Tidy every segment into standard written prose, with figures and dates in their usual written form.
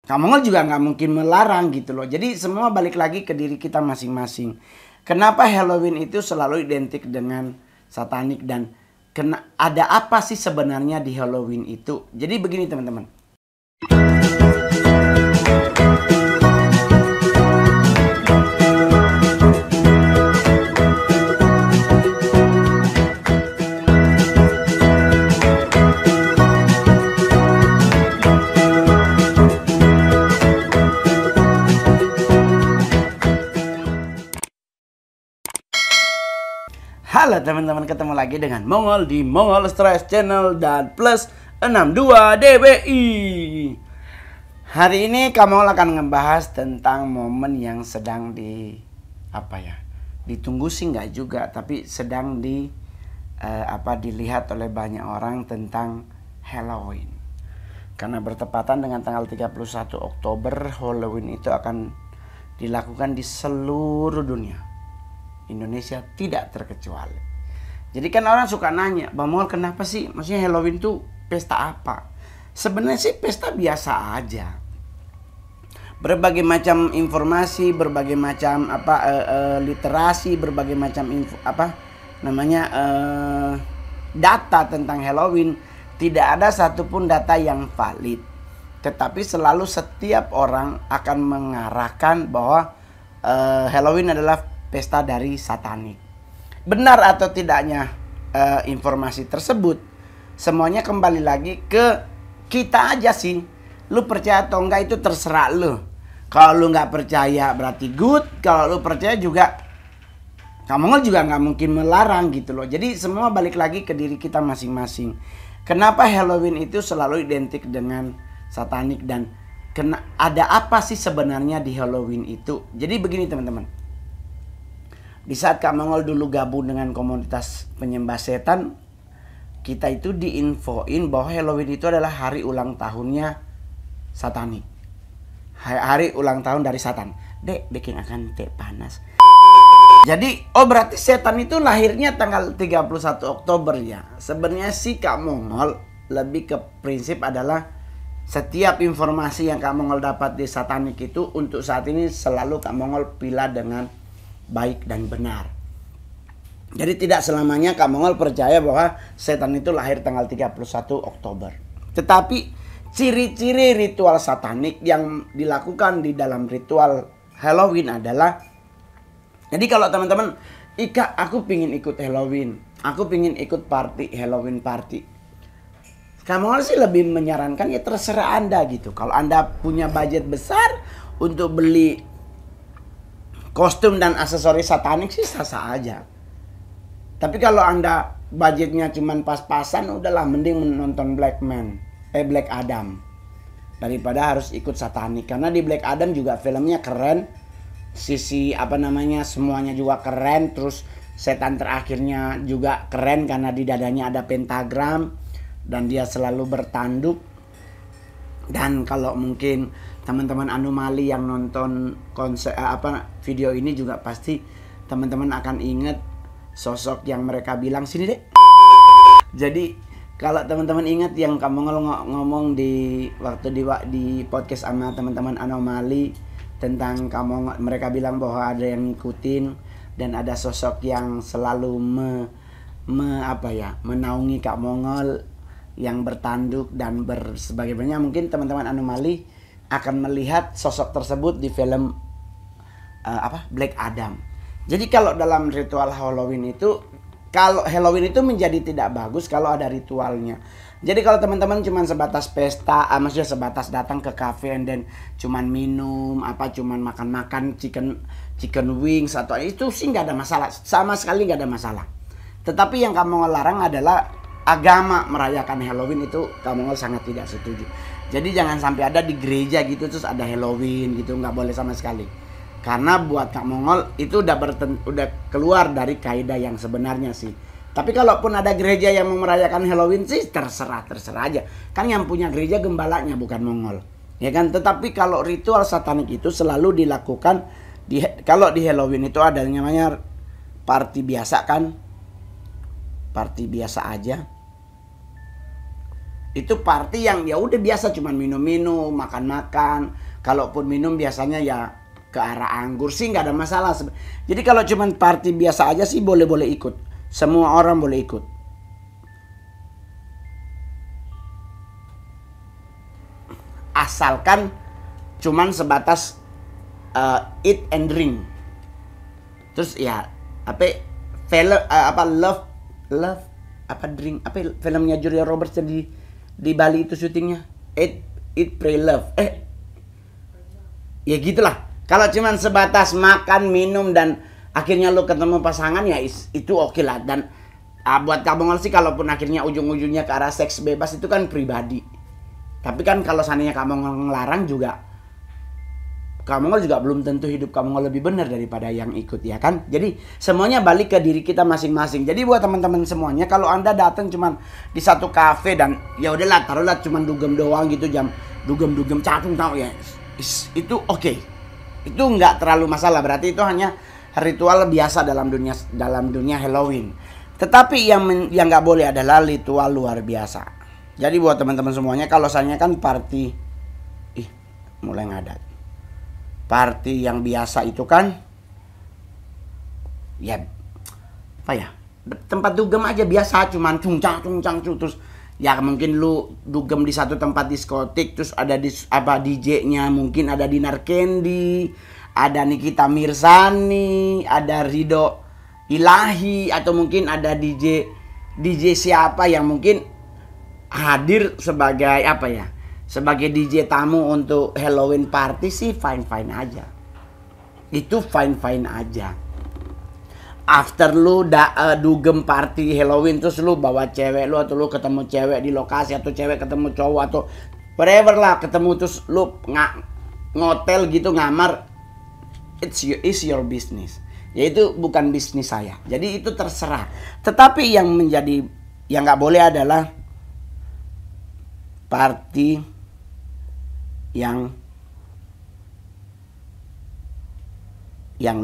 Kak Mongol juga nggak mungkin melarang gitu loh. Jadi semua balik lagi ke diri kita masing-masing. Kenapa Halloween itu selalu identik dengan satanik dan ada apa sih sebenarnya di Halloween itu? Jadi begini teman-teman. Halo teman-teman, ketemu lagi dengan Mongol di Mongol Stress Channel dan Plus 62 DBI. Hari ini Kak Mongol akan ngebahas tentang momen yang sedang ditunggu sih nggak juga, tapi sedang dilihat oleh banyak orang tentang Halloween. Karena bertepatan dengan tanggal 31 Oktober, Halloween itu akan dilakukan di seluruh dunia. Indonesia tidak terkecuali. Jadi kan orang suka nanya, Bang Mongol kenapa sih? Maksudnya Halloween tuh pesta apa? Sebenarnya sih pesta biasa aja. Berbagai macam informasi, berbagai macam literasi, berbagai macam data tentang Halloween, tidak ada satupun data yang valid. Tetapi selalu setiap orang akan mengarahkan bahwa Halloween adalah pesta dari satanik. Benar atau tidaknya informasi tersebut, semuanya kembali lagi ke kita aja sih. Lu percaya atau enggak itu terserah lu. Kalau lu nggak percaya berarti good. Kalau lu percaya juga, Kak Mongol juga nggak mungkin melarang gitu loh. Jadi semua balik lagi ke diri kita masing-masing. Kenapa Halloween itu selalu identik dengan satanik dan ada apa sih sebenarnya di Halloween itu? Jadi begini teman-teman. Di saat Kak Mongol dulu gabung dengan komunitas penyembah setan, kita itu diinfoin bahwa Halloween itu adalah hari ulang tahunnya satanik. Hari ulang tahun dari satan. Dek, bikin akan teh panas. Jadi, berarti setan itu lahirnya tanggal 31 Oktober ya. Sebenarnya sih Kak Mongol lebih ke prinsip adalah setiap informasi yang Kak Mongol dapat di satanik itu untuk saat ini selalu Kak Mongol pilih dengan baik dan benar. Jadi tidak selamanya Kak Mongol percaya bahwa setan itu lahir tanggal 31 Oktober. Tetapi ciri-ciri ritual satanik yang dilakukan di dalam ritual Halloween adalah, jadi kalau teman-teman, Ika aku pingin ikut Halloween, aku pingin ikut party Halloween party, Kak Mongol sih lebih menyarankan ya terserah Anda gitu. Kalau Anda punya budget besar untuk beli kostum dan aksesoris satanik sih sah-sah aja. Tapi kalau Anda budgetnya cuman pas-pasan, udahlah mending menonton Black Adam daripada harus ikut satanik. Karena di Black Adam juga filmnya keren, sisi semuanya juga keren, terus setan terakhirnya juga keren karena di dadanya ada pentagram dan dia selalu bertanduk. Dan kalau mungkin teman-teman anomali yang nonton video ini juga pasti teman-teman akan ingat sosok yang mereka bilang sini deh. Jadi kalau teman-teman ingat yang kamu ngomong di waktu di podcast sama teman-teman anomali tentang mereka bilang bahwa ada yang ngikutin dan ada sosok yang selalu menaungi Kak Mongol yang bertanduk dan sebagainya. Mungkin teman-teman anomali akan melihat sosok tersebut di film Black Adam. Jadi kalau dalam ritual Halloween itu, kalau Halloween itu menjadi tidak bagus kalau ada ritualnya. Jadi kalau teman-teman cuma sebatas pesta, maksudnya sebatas datang ke cafe dan cuman minum, cuman makan-makan chicken wings atau itu sih nggak ada masalah, sama sekali nggak ada masalah. Tetapi yang kamu larang adalah agama merayakan Halloween, itu Kak Mongol sangat tidak setuju. Jadi jangan sampai ada di gereja gitu terus ada Halloween gitu, nggak boleh sama sekali. Karena buat Kak Mongol itu udah keluar dari kaidah yang sebenarnya sih. Tapi kalaupun ada gereja yang mau merayakan Halloween sih terserah aja. Kan yang punya gereja gembalanya bukan Mongol. Ya kan? Tetapi kalau ritual satanik itu selalu dilakukan kalau di Halloween itu ada yang namanya party biasa kan. Party biasa aja. Itu party yang ya udah biasa, cuman minum-minum, makan-makan. Kalaupun minum biasanya ya ke arah anggur sih nggak ada masalah. Jadi kalau cuman party biasa aja sih boleh-boleh ikut. Semua orang boleh ikut. Asalkan cuman sebatas eat and drink. Terus ya love apa drink apa filmnya Julia Roberts di Bali itu syutingnya, eat pray love, ya gitulah. Kalau cuman sebatas makan minum dan akhirnya lo ketemu pasangan ya itu oke lah. Dan buat kamu sih kalaupun akhirnya ujung-ujungnya ke arah seks bebas itu kan pribadi. Tapi kan kalau seandainya kamu ngelarang juga, kamu juga belum tentu hidup kamu lebih benar daripada yang ikut, ya kan? Jadi semuanya balik ke diri kita masing-masing. Jadi buat teman-teman semuanya, kalau Anda datang cuman di satu kafe dan ya udahlah taruhlah cuman dugem doang gitu, jam dugem catung tahu ya, itu oke. Itu nggak terlalu masalah, berarti itu hanya ritual biasa dalam dunia Halloween. Tetapi yang nggak boleh adalah ritual luar biasa. Jadi buat teman-teman semuanya, kalau saya kan party, mulai ngadat. Party yang biasa itu kan ya apa ya, tempat dugem aja biasa, cuman cungcang terus ya mungkin lu dugem di satu tempat diskotik, terus ada DJ-nya mungkin ada Dinar Candy, ada Nikita Mirzani, ada Ridho Ilahi, atau mungkin ada DJ siapa yang mungkin hadir sebagai apa ya, sebagai DJ tamu untuk Halloween party sih fine-fine aja. Itu fine-fine aja. After lu dugem party Halloween terus lu bawa cewek lu, atau lu ketemu cewek di lokasi, atau cewek ketemu cowok, atau whatever lah, ketemu terus lu ngotel gitu, ngamar, it's your business. Yaitu bukan bisnis saya. Jadi itu terserah. Tetapi yang nggak boleh adalah party yang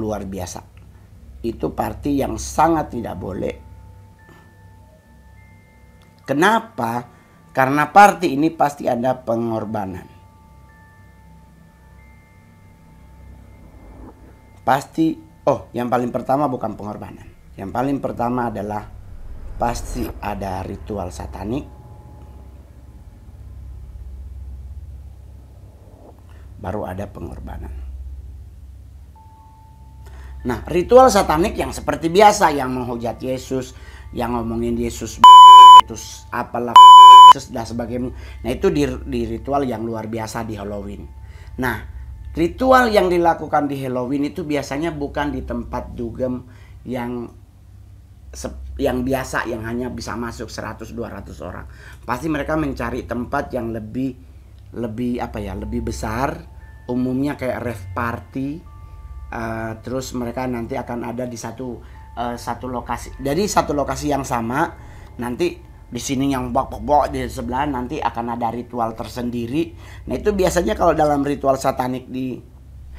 luar biasa. Itu party yang sangat tidak boleh. Kenapa? Karena party ini pasti ada pengorbanan. Pasti, yang paling pertama bukan pengorbanan. Yang paling pertama adalah pasti ada ritual satanik. Baru ada pengorbanan. Nah, ritual satanik yang seperti biasa, yang menghujat Yesus, yang ngomongin Yesus terus apalah dan sebagainya. Nah, itu di ritual yang luar biasa di Halloween. Nah, ritual yang dilakukan di Halloween itu biasanya bukan di tempat dugem yang biasa, yang hanya bisa masuk 100-200 orang. Pasti mereka mencari tempat yang lebih besar. Umumnya kayak rave party, terus mereka nanti akan ada di satu lokasi. Jadi satu lokasi yang sama, nanti di sini yang bok di sebelah nanti akan ada ritual tersendiri. Nah itu biasanya kalau dalam ritual satanik di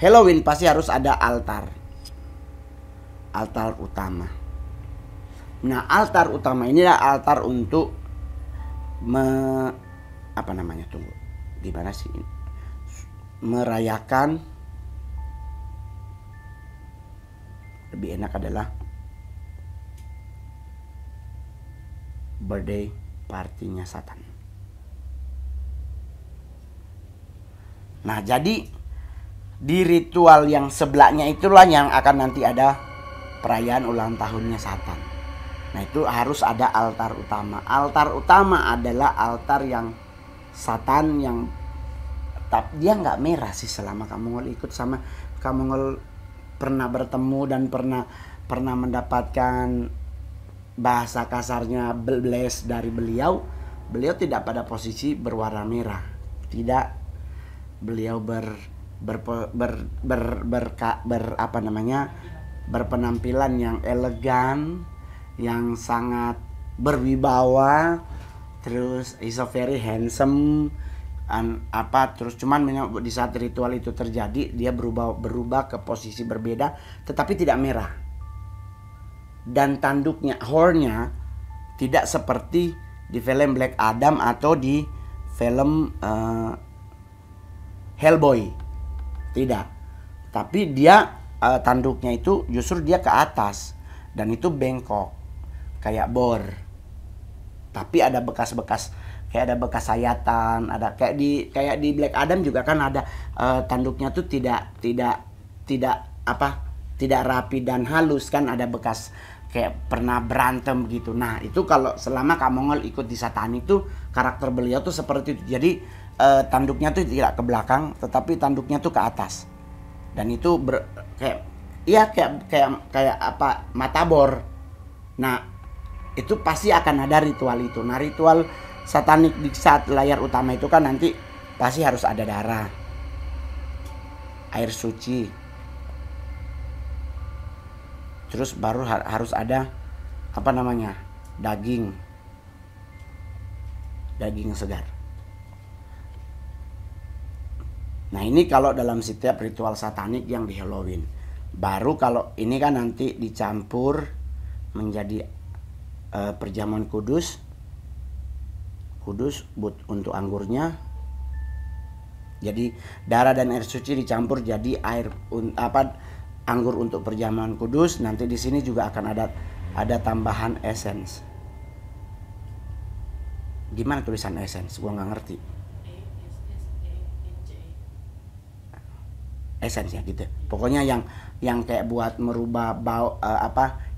Halloween pasti harus ada altar utama. Nah altar utama inilah altar untuk merayakan, lebih enak adalah birthday partinya Satan. Nah jadi di ritual yang sebelahnya itulah yang akan nanti ada perayaan ulang tahunnya Satan. Nah itu harus ada altar utama. Altar utama adalah altar yang Satan yang dia nggak merah sih selama kamu ikut sama kamu pernah bertemu dan pernah mendapatkan bahasa kasarnya bless dari beliau tidak pada posisi berwarna merah, tidak. Beliau berpenampilan yang elegan, yang sangat berwibawa, terus is a very handsome. Terus cuman di saat ritual itu terjadi dia berubah ke posisi berbeda, tetapi tidak merah. Dan tanduknya, hornnya tidak seperti di film Black Adam atau di film Hellboy. Tidak. Tapi dia tanduknya itu justru dia ke atas dan itu bengkok kayak bor. Tapi ada bekas-bekas, kayak ada bekas sayatan, ada kayak di Black Adam juga kan ada tanduknya tuh tidak rapi dan halus kan, ada bekas kayak pernah berantem gitu. Nah itu kalau selama Kak Mongol ikut di Satanik tuh karakter beliau tuh seperti itu. Jadi tanduknya tuh tidak ke belakang, tetapi tanduknya tuh ke atas. Dan itu kayak apa, mata bor. Nah itu pasti akan ada ritual itu. Nah ritual Satanik di saat layar utama itu kan nanti pasti harus ada darah, air suci, terus baru harus ada apa namanya, daging segar. Nah ini kalau dalam setiap ritual Satanik yang di Halloween. Baru kalau ini kan nanti dicampur menjadi perjamuan kudus untuk anggurnya. Jadi darah dan air suci dicampur jadi anggur untuk perjamuan kudus. Nanti di sini juga akan ada tambahan essence. Gimana tulisan essence? Gua nggak ngerti. Essence ya gitu. Pokoknya yang kayak buat merubah bau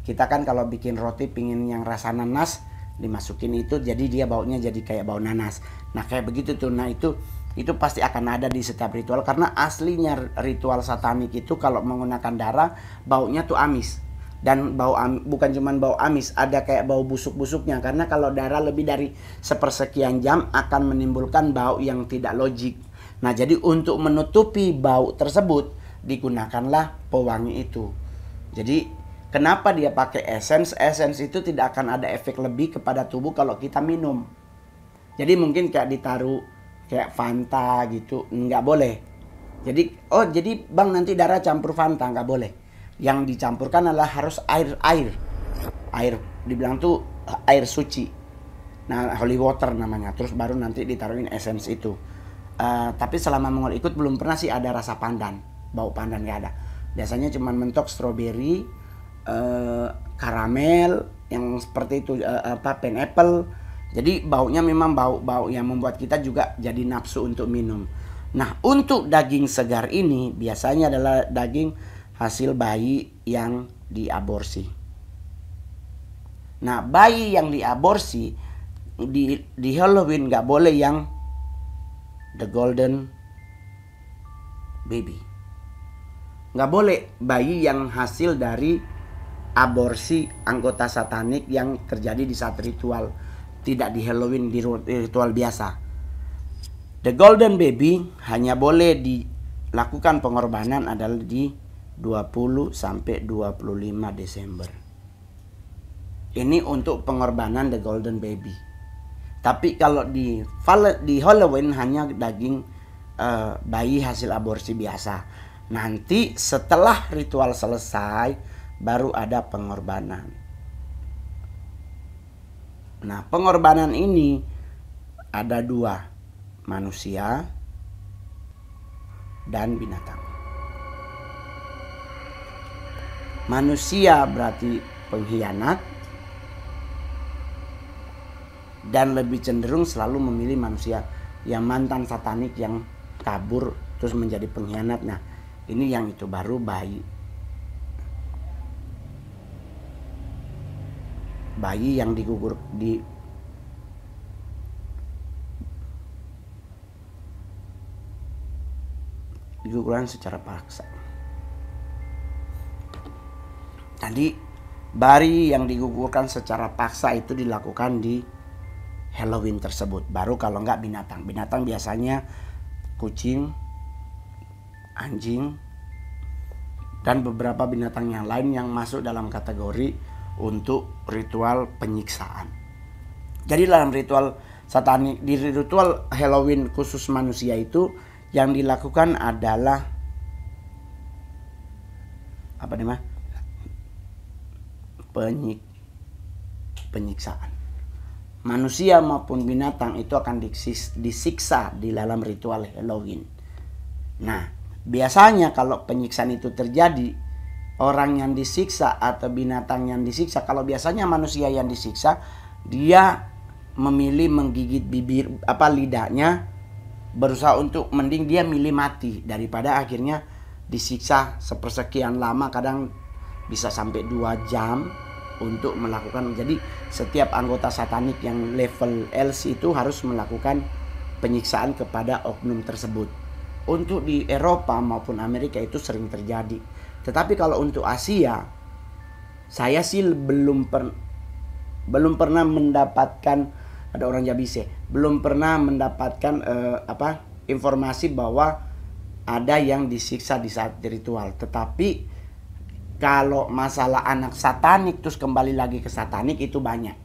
kita kan kalau bikin roti pingin yang rasa nanas, dimasukin itu jadi dia baunya jadi kayak bau nanas. Nah kayak begitu tuh. Nah itu pasti akan ada di setiap ritual, karena aslinya ritual Satanik itu kalau menggunakan darah baunya tuh amis. Dan bukan cuma bau amis, ada kayak bau busuk-busuknya, karena kalau darah lebih dari sepersekian jam akan menimbulkan bau yang tidak logik. Nah jadi untuk menutupi bau tersebut digunakanlah pewangi itu. Jadi kenapa dia pakai essence? Essence itu tidak akan ada efek lebih kepada tubuh kalau kita minum. Jadi mungkin kayak ditaruh kayak Fanta gitu, nggak boleh. Jadi bang nanti darah campur Fanta, nggak boleh. Yang dicampurkan adalah harus air, dibilang tuh air suci. Nah holy water namanya. Terus baru nanti ditaruhin essence itu. Tapi selama Mongol ikut belum pernah sih ada rasa pandan, bau pandan nggak ada. Biasanya cuma mentok stroberi, karamel yang seperti itu, pineapple. Jadi baunya memang bau yang membuat kita juga jadi nafsu untuk minum. Nah untuk daging segar ini biasanya adalah daging hasil bayi yang diaborsi. Nah bayi yang diaborsi di Halloween nggak boleh yang the golden baby. Nggak boleh bayi yang hasil dari aborsi anggota Satanik yang terjadi di saat ritual, tidak di Halloween, di ritual biasa. The golden baby hanya boleh dilakukan pengorbanan adalah di 20 sampai 25 Desember. Ini untuk pengorbanan the golden baby. Tapi kalau di Halloween hanya daging bayi hasil aborsi biasa. Nanti setelah ritual selesai baru ada pengorbanan. Nah pengorbanan ini ada dua, manusia dan binatang. Manusia berarti pengkhianat dan lebih cenderung selalu memilih manusia yang mantan Satanik yang kabur terus menjadi pengkhianat. Nah ini yang itu baru bayi yang digugurkan secara paksa. Jadi bayi yang digugurkan secara paksa itu dilakukan di Halloween tersebut. Baru kalau enggak binatang biasanya kucing, anjing, dan beberapa binatang yang lain yang masuk dalam kategori untuk ritual penyiksaan. Jadi dalam ritual Satanik, di ritual Halloween khusus manusia itu yang dilakukan adalah apa namanya? Penyiksaan. manusia maupun binatang itu akan disiksa di dalam ritual Halloween. Nah, biasanya kalau penyiksaan itu terjadi, orang yang disiksa atau binatang yang disiksa, kalau biasanya manusia yang disiksa, dia memilih menggigit lidahnya, berusaha untuk mending dia milih mati daripada akhirnya disiksa sepersekian lama, kadang bisa sampai 2 jam untuk melakukan. Jadi setiap anggota satanik yang level LC itu harus melakukan penyiksaan kepada oknum tersebut. Untuk di Eropa maupun Amerika itu sering terjadi. Tetapi kalau untuk Asia, saya sih belum pernah mendapatkan, ada orang Jabise, belum pernah mendapatkan informasi bahwa ada yang disiksa di saat ritual. Tetapi kalau masalah anak satanik terus kembali lagi ke satanik, itu banyak.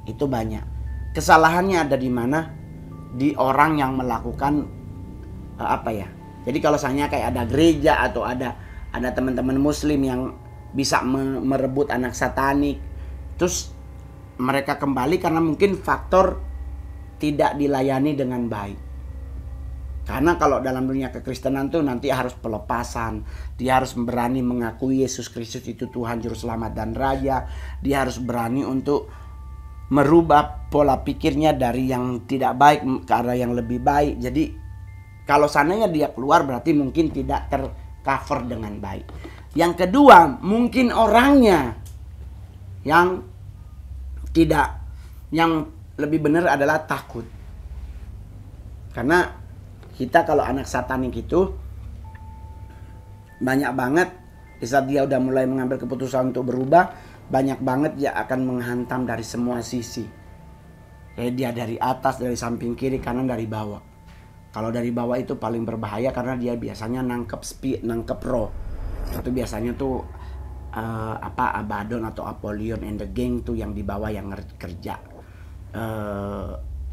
Itu banyak. Kesalahannya ada di mana? Di orang yang melakukan Jadi kalau misalnya kayak ada gereja atau ada teman-teman muslim yang bisa merebut anak satanik, terus mereka kembali karena mungkin faktor tidak dilayani dengan baik. Karena kalau dalam dunia kekristenan tuh nanti harus pelepasan. Dia harus berani mengakui Yesus Kristus itu Tuhan Juru Selamat dan Raja. Dia harus berani untuk merubah pola pikirnya dari yang tidak baik ke arah yang lebih baik. Jadi kalau seandainya dia keluar berarti mungkin tidak tercover dengan baik. Yang kedua, mungkin orangnya yang lebih benar adalah takut. Karena kita kalau anak satanik itu banyak banget di saat dia udah mulai mengambil keputusan untuk berubah, banyak banget dia akan menghantam dari semua sisi. Jadi dia dari atas, dari samping kiri, kanan, dari bawah. Kalau dari bawah itu paling berbahaya karena dia biasanya nangkep roh. Itu biasanya tuh Abaddon atau Apollyon and the gang tuh yang di bawah yang kerja.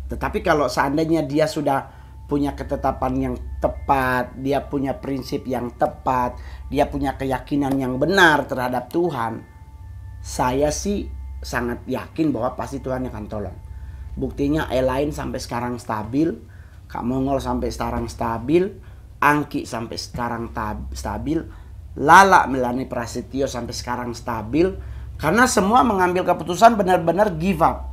Tetapi kalau seandainya dia sudah punya ketetapan yang tepat, dia punya prinsip yang tepat, dia punya keyakinan yang benar terhadap Tuhan, saya sih sangat yakin bahwa pasti Tuhan akan tolong. Buktinya Elaine sampai sekarang stabil, Kak Mongol sampai sekarang stabil, Angki sampai sekarang stabil, Lala Melani Prasetyo sampai sekarang stabil, karena semua mengambil keputusan benar-benar give up.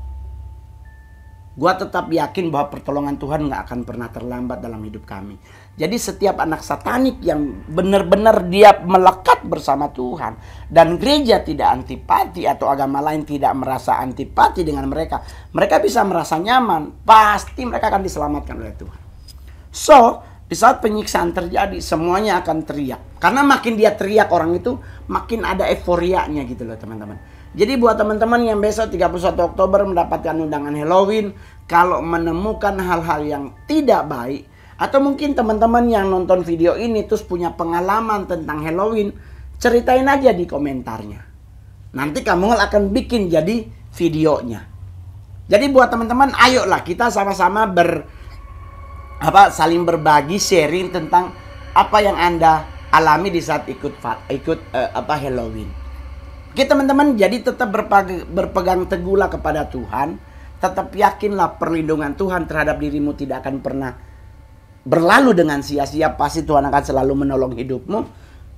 Gua tetap yakin bahwa pertolongan Tuhan gak akan pernah terlambat dalam hidup kami. Jadi setiap anak satanik yang benar-benar dia melekat bersama Tuhan, dan gereja tidak antipati atau agama lain tidak merasa antipati dengan mereka, mereka bisa merasa nyaman, pasti mereka akan diselamatkan oleh Tuhan. So, di saat penyiksaan terjadi, semuanya akan teriak. Karena makin dia teriak orang itu, makin ada euforianya gitu loh teman-teman. Jadi buat teman-teman yang besok 31 Oktober mendapatkan undangan Halloween, kalau menemukan hal-hal yang tidak baik, atau mungkin teman-teman yang nonton video ini terus punya pengalaman tentang Halloween, ceritain aja di komentarnya. Nanti kamu akan bikin jadi videonya. Jadi buat teman-teman, ayolah kita sama-sama saling berbagi, sharing tentang apa yang Anda alami di saat ikut Halloween. Oke teman-teman, jadi tetap berpegang teguhlah kepada Tuhan. Tetap yakinlah perlindungan Tuhan terhadap dirimu tidak akan pernah berlalu dengan sia-sia. Pasti Tuhan akan selalu menolong hidupmu.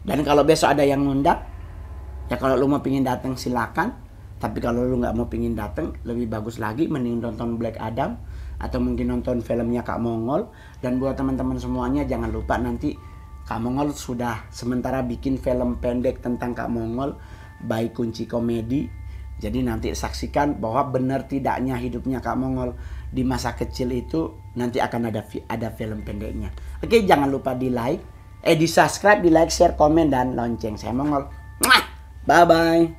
Dan kalau besok ada yang ngundang, ya kalau lu mau pingin datang silakan. Tapi kalau lu nggak mau pingin datang, lebih bagus lagi mending nonton Black Adam atau mungkin nonton filmnya Kak Mongol. Dan buat teman-teman semuanya, jangan lupa nanti Kak Mongol sudah sementara bikin film pendek tentang Kak Mongol, Bayi Kunci Komedi. Jadi nanti saksikan bahwa benar tidaknya hidupnya Kak Mongol di masa kecil itu nanti akan ada film pendeknya. Oke, jangan lupa di like, di subscribe, di like, share, komen, dan lonceng. Saya Mongol. Bye bye.